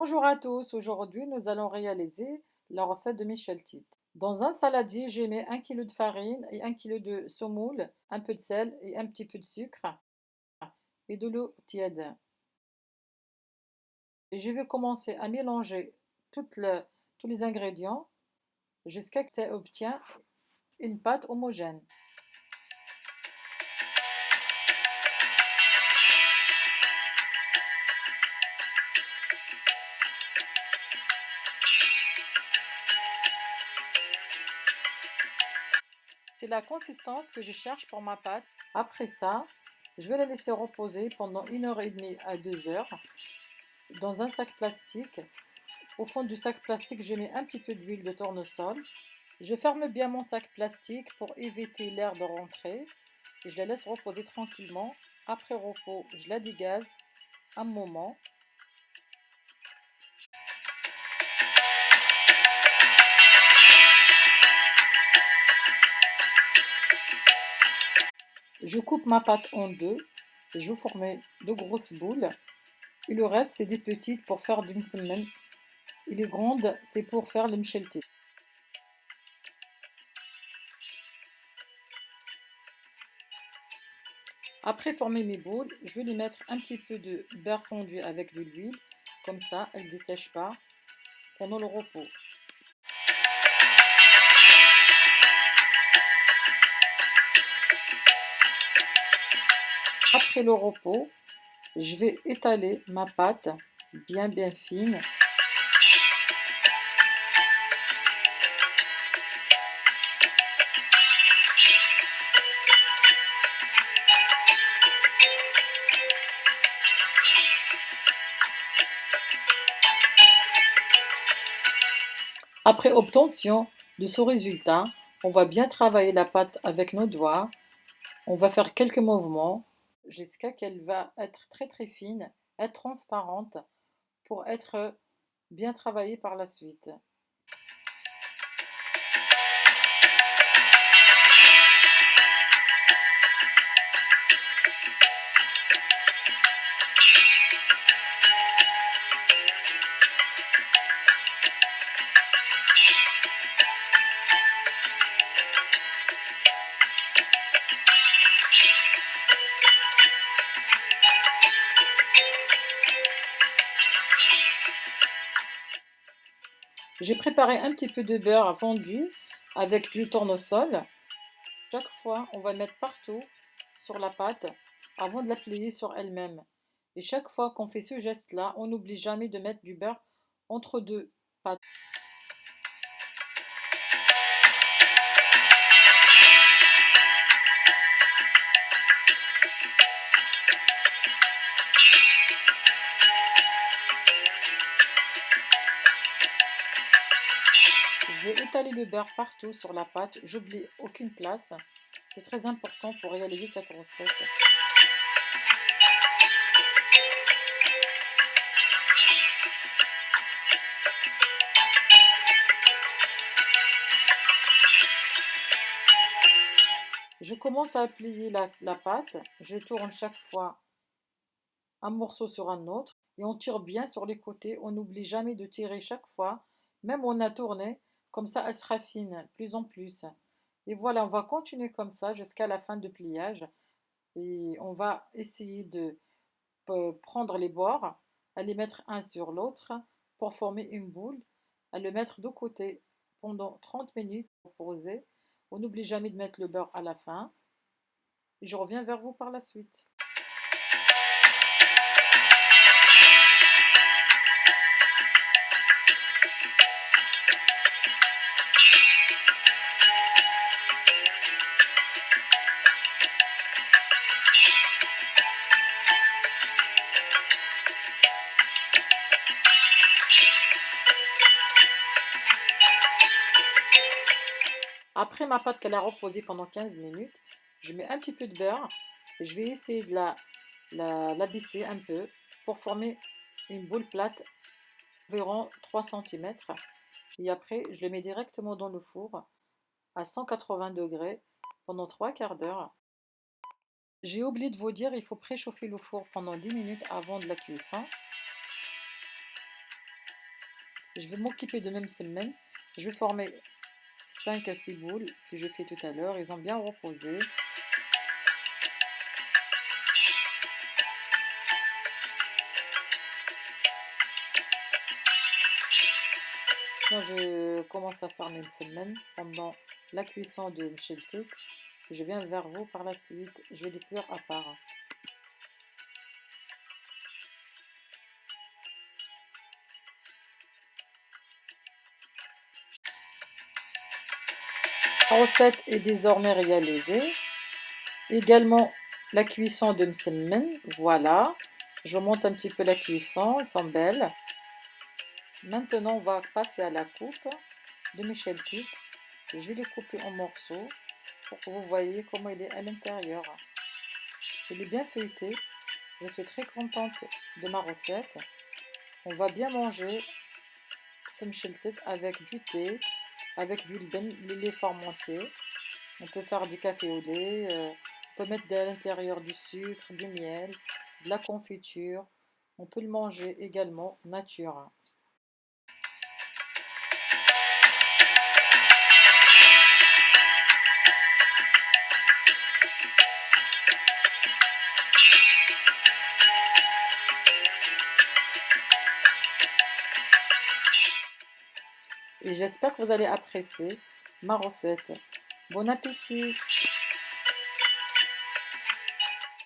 Bonjour à tous, aujourd'hui nous allons réaliser la recette de Micheltit. Dans un saladier, j'ai mis 1 kg de farine et 1 kg de semoule, un peu de sel et un petit peu de sucre et de l'eau tiède. Et je vais commencer à mélanger tous les ingrédients jusqu'à ce que tu obtiens une pâte homogène. C'est la consistance que je cherche pour ma pâte. Après ça, je vais la laisser reposer pendant 1 h 30 à 2 heures dans un sac plastique. Au fond du sac plastique, je mets un petit peu d'huile de tournesol. Je ferme bien mon sac plastique pour éviter l'air de rentrer. Et je la laisse reposer tranquillement. Après repos, je la dégaze un moment. Je coupe ma pâte en deux. Et je vais former de grosses boules. Et le reste, c'est des petites pour faire du msemen. Et les grandes, c'est pour faire le mchelti. Après former mes boules, je vais les mettre un petit peu de beurre fondu avec de l'huile. Comme ça, elles ne dessèchent pas pendant le repos. Après le repos, je vais étaler ma pâte bien fine. Après obtention de ce résultat, on va bien travailler la pâte avec nos doigts. On va faire quelques mouvements jusqu'à qu'elle va être très fine, être transparente pour être bien travaillée par la suite. J'ai préparé un petit peu de beurre fondu avec du tournesol. Chaque fois, on va mettre partout sur la pâte avant de la plier sur elle-même. Et chaque fois qu'on fait ce geste-là, on n'oublie jamais de mettre du beurre entre deux pâtes. Je vais étaler le beurre partout sur la pâte, j'oublie aucune place. C'est très important pour réaliser cette recette. Je commence à plier la pâte, je tourne chaque fois un morceau sur un autre et on tire bien sur les côtés. On n'oublie jamais de tirer chaque fois, même on a tourné, comme ça elle sera fine, plus en plus. Et voilà, on va continuer comme ça jusqu'à la fin de pliage. Et on va essayer de prendre les bords, à les mettre un sur l'autre pour former une boule, à le mettre de côté pendant 30 minutes pour poser. On n'oublie jamais de mettre le beurre à la fin. Et je reviens vers vous par la suite. Après ma pâte qu'elle a reposé pendant 15 minutes, je mets un petit peu de beurre et je vais essayer de la baisser un peu pour former une boule plate environ 3 cm. Et après, je le mets directement dans le four à 180 degrés pendant 3/4 d'heure. J'ai oublié de vous dire, il faut préchauffer le four pendant 10 minutes avant de la cuisson. Je vais m'occuper de même semaine. Je vais former 5 à 6 boules que j'ai fait tout à l'heure. Ils ont bien reposé. Quand je commence à faire mes semaines pendant la cuisson de Mcheltik, je viens vers vous par la suite. Je vais les cuire à part. La recette est désormais réalisée. Également la cuisson de msemen, voilà. Je monte un petit peu la cuisson, elles sont belles. Maintenant, on va passer à la coupe de mes cheltiques. Je vais les couper en morceaux pour que vous voyez comment il est à l'intérieur. Il est bien feuilleté. Je suis très contente de ma recette. On va bien manger ce mcheltik avec du thé, avec du lait fermenté. On peut faire du café au lait, on peut mettre à l'intérieur du sucre, du miel, de la confiture. On peut le manger également nature. Et j'espère que vous allez apprécier ma recette. Bon appétit!